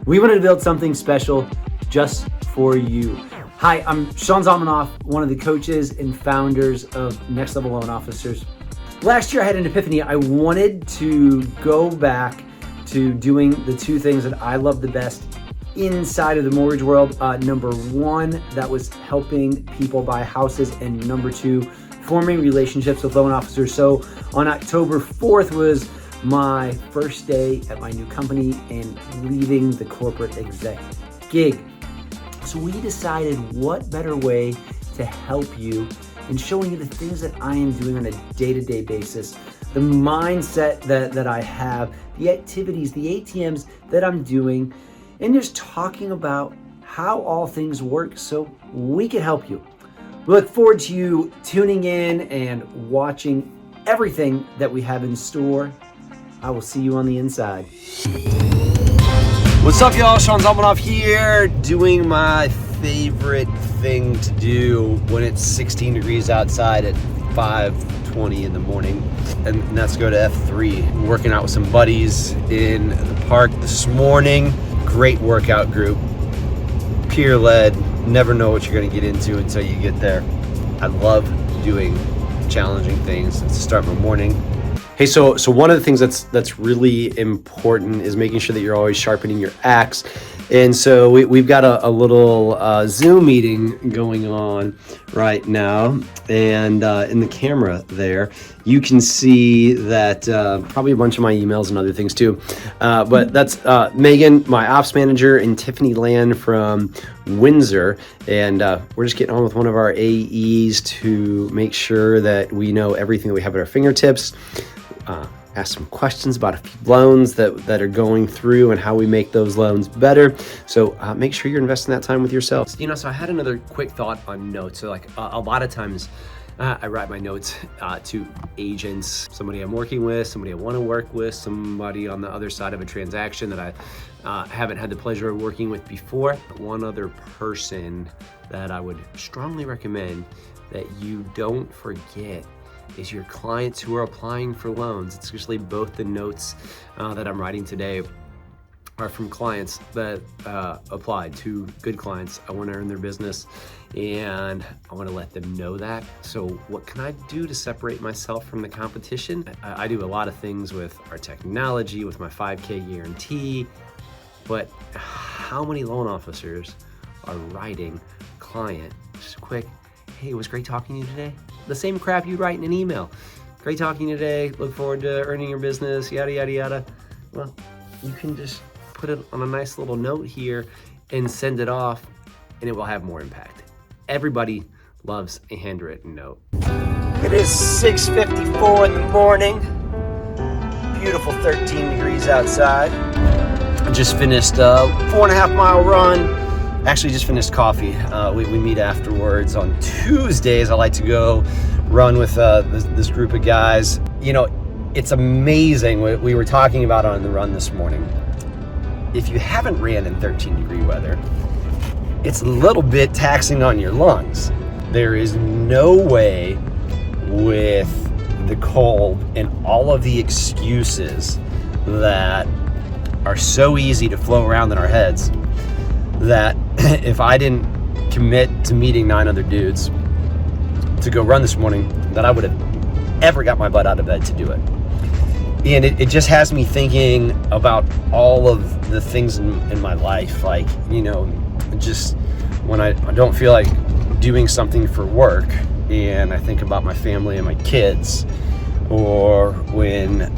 We wanted to build something special just for you. Hi, I'm Sean Zalmanoff, one of the coaches and founders of Next Level Loan Officers. Last year I had an epiphany. I wanted to go back to doing the two things that I love the best inside of the mortgage world. Number one, that was helping people buy houses, and number two, forming relationships with loan officers. So on October 4th was my first day at my new company and leaving the corporate exec gig. So we decided what better way to help you in showing you the things that I am doing on a day-to-day basis, the mindset that I have, the activities, the ATMs that I'm doing, and just talking about how all things work so we can help you. We look forward to you tuning in and watching everything that we have in store. I will see you on the inside. What's up, y'all? Sean Zalmanoff here, doing my favorite thing to do when it's 16 degrees outside at 5:20 in the morning, and that's go to F3. I'm working out with some buddies in the park this morning. Great workout group, peer-led. Never know what you're gonna get into until you get there. I love doing challenging things to start my morning. Hey, so one of the things that's really important is making sure that you're always sharpening your axe. And so we've got a little Zoom meeting going on right now. And in the camera there, you can see that probably a bunch of my emails and other things too. But that's Megan, my ops manager, and Tiffany Land from Windsor. And we're just getting on with one of our AEs to make sure that we know everything that we have at our fingertips. Ask some questions about a few loans that are going through and how we make those loans better. So make sure you're investing that time with yourselves. You know, so I had another quick thought on notes. So like a lot of times I write my notes to agents, somebody I'm working with, somebody I want to work with, somebody on the other side of a transaction that I haven't had the pleasure of working with before. One other person that I would strongly recommend that you don't forget is your clients who are applying for loans. It's usually both the notes that I'm writing today are from clients that applied, to good clients. I want to earn their business and I want to let them know that. So what can I do to separate myself from the competition? I do a lot of things with our technology, with my 5K guarantee, but how many loan officers are writing client just quick, hey, it was great talking to you today? The same crap you'd write in an email. Great talking to you today. Look forward to earning your business, yada, yada, yada. Well, you can just put it on a nice little note here and send it off, and it will have more impact. Everybody loves a handwritten note. It is 6:54 in the morning. Beautiful 13 degrees outside. I just finished a 4.5 mile run. Actually just finished coffee. We meet afterwards on Tuesdays. I like to go run with this group of guys. You know, it's amazing what we were talking about on the run this morning. If you haven't ran in 13 degree weather, it's a little bit taxing on your lungs. There is no way with the cold and all of the excuses that are so easy to flow around in our heads that if I didn't commit to meeting 9 other dudes to go run this morning, that I would have ever got my butt out of bed to do it. And it just has me thinking about all of the things in my life. Like, you know, just when I don't feel like doing something for work and I think about my family and my kids, or when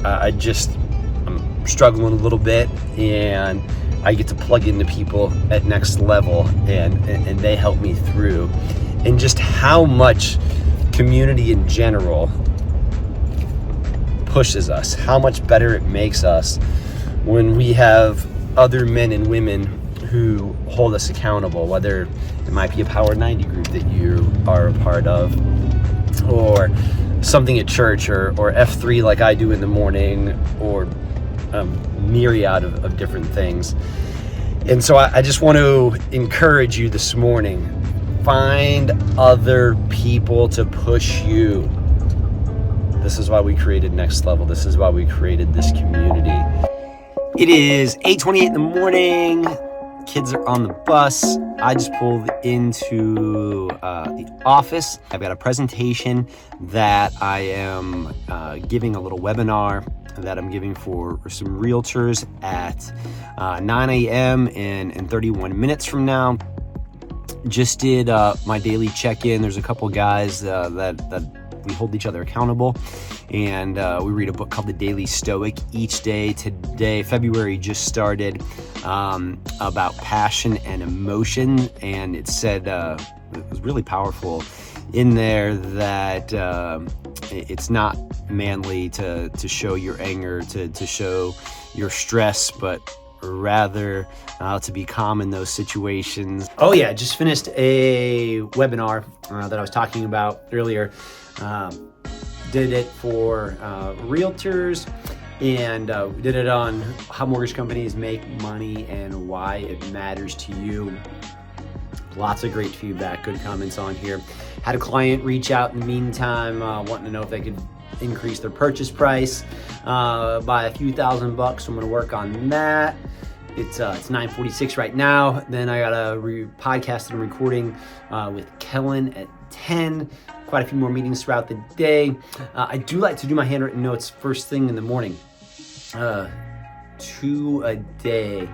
I'm struggling a little bit and I get to plug into people at Next Level and they help me through. And just how much community in general pushes us, how much better it makes us when we have other men and women who hold us accountable, whether it might be a Power 90 group that you are a part of, or something at church, or F3 like I do in the morning, or myriad of different things. And so I just want to encourage you this morning, find other people to push you. This is why we created Next Level. This is why we created this community. It is 8:28 in the morning. Kids are on the bus. I just pulled into the office. I've got a presentation that I am giving, a little webinar that I'm giving for some realtors at 9 a.m. and 31 minutes from now. Just did my daily check-in. There's a couple guys that we hold each other accountable, and we read a book called The Daily Stoic each day. Today, February just started, about passion and emotion, and it said, it was really powerful in there that it's not manly to show your anger, to show your stress, but rather to be calm in those situations. Oh yeah, just finished a webinar that I was talking about earlier. Did it for realtors, and we did it on how mortgage companies make money and why it matters to you. Lots of great feedback, good comments on here. Had a client reach out in the meantime, wanting to know if they could increase their purchase price by a few $1,000, so I'm gonna work on that. It's 9:46 right now. Then I got a podcast that I'm recording with Kellen at 10. Quite a few more meetings throughout the day. I do like to do my handwritten notes first thing in the morning. 2 a day.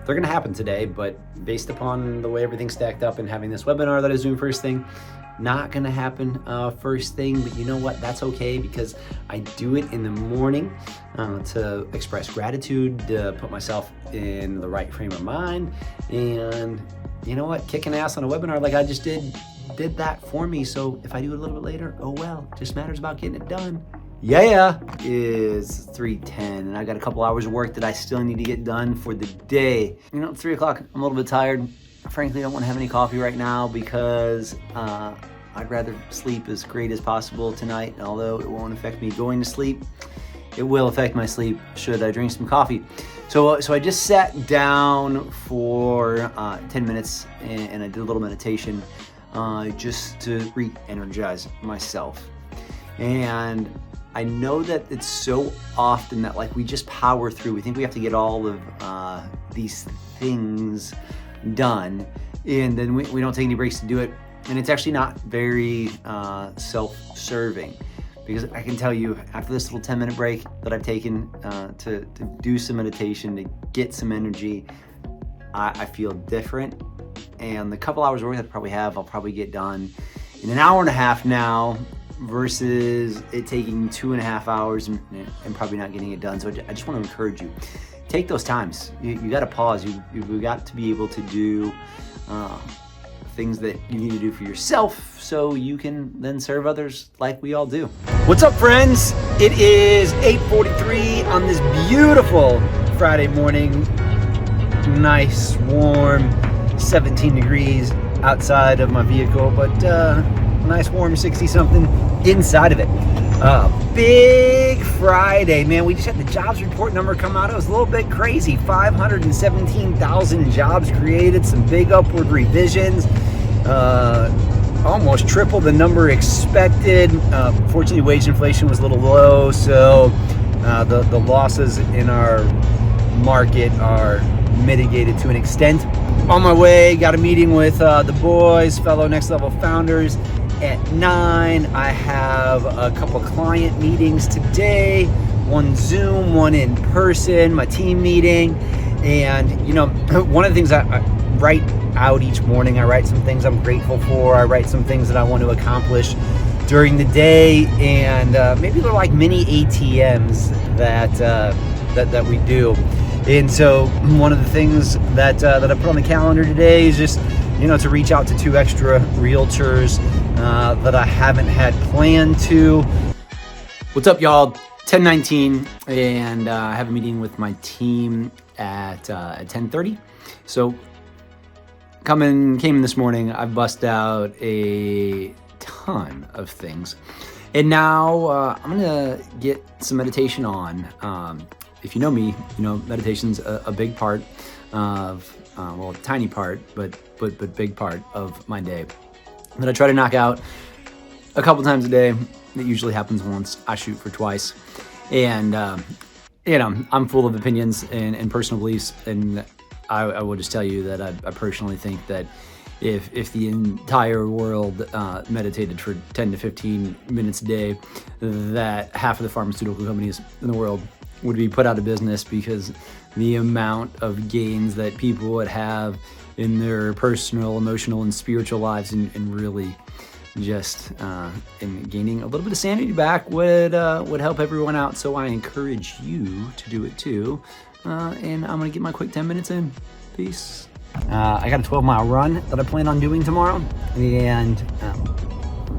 They're gonna happen today, but based upon the way everything's stacked up and having this webinar that I was doing first thing, not gonna happen first thing, but you know what? That's okay, because I do it in the morning to express gratitude, to put myself in the right frame of mind, and you know what? Kicking ass on a webinar like I just did that for me. So if I do it a little bit later, oh well, just matters about getting it done. Yeah, is 3:10, and I got a couple hours of work that I still need to get done for the day. You know, 3 o'clock, I'm a little bit tired. Frankly, I don't want to have any coffee right now because I'd rather sleep as great as possible tonight. Although it won't affect me going to sleep, it will affect my sleep should I drink some coffee. So I just sat down for 10 minutes and I did a little meditation just to re-energize myself. And I know that it's so often that like we just power through. We think we have to get all of these things done, and then we don't take any breaks to do it. And it's actually not very self-serving, because I can tell you after this little 10-minute break that I've taken to do some meditation, to get some energy, I feel different. And the couple hours of work that I probably have, I'll probably get done in an hour and a half now, versus it taking 2.5 hours and probably not getting it done. So I just want to encourage you, take those times. You got to pause. You got to be able to do things that you need to do for yourself so you can then serve others like we all do. What's up, friends? It is 8:43 on this beautiful Friday morning. Nice, warm, 17 degrees outside of my vehicle, but nice warm 60-something inside of it. Big Friday, man. We just had the jobs report number come out. It was a little bit crazy. 517,000 jobs created, some big upward revisions, almost triple the number expected. Fortunately, wage inflation was a little low, so the losses in our market are mitigated to an extent. On my way, got a meeting with the boys, fellow Next Level founders, at 9. I have a couple client meetings today, one Zoom, one in person, my team meeting. And you know, one of the things I write out each morning, I write some things I'm grateful for, I write some things that I want to accomplish during the day, and maybe they're like mini ATMs that we do. And so one of the things that I put on the calendar today is just, you know, to reach out to 2 extra realtors that I haven't had planned to. What's up, y'all? 10:19, and I have a meeting with my team at 10:30. So came in this morning. I've busted out a ton of things, and now I'm gonna get some meditation on. If you know me, you know meditation's a big part of, well, a tiny part, but big part of my day that I try to knock out a couple times a day. It usually happens once. I shoot for twice, and I'm full of opinions and personal beliefs, and I will just tell you that I personally think that if the entire world meditated for 10 to 15 minutes a day, that half of the pharmaceutical companies in the world would be put out of business, because the amount of gains that people would have in their personal, emotional, and spiritual lives, and really just in gaining a little bit of sanity back would help everyone out. So I encourage you to do it too. And I'm gonna get my quick 10 minutes in. Peace. I got a 12-mile run that I plan on doing tomorrow, and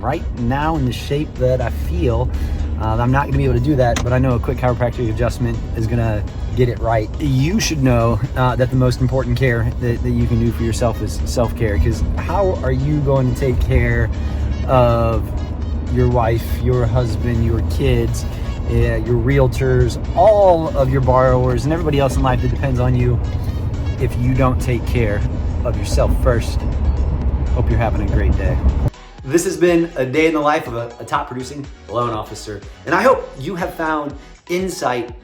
right now in the shape that I feel, I'm not gonna be able to do that, but I know a quick chiropractic adjustment is gonna get it right. You should know that the most important care that you can do for yourself is self-care, because how are you going to take care of your wife, your husband, your kids, your realtors, all of your borrowers, and everybody else in life that depends on you if you don't take care of yourself first? Hope you're having a great day. This has been a day in the life of a top producing loan officer, and I hope you have found insight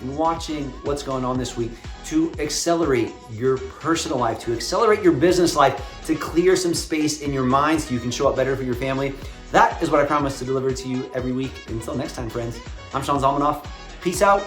in watching what's going on this week to accelerate your personal life, to accelerate your business life, to clear some space in your mind so you can show up better for your family. That is what I promise to deliver to you every week. Until next time, friends, I'm Sean Zalmanoff. Peace out.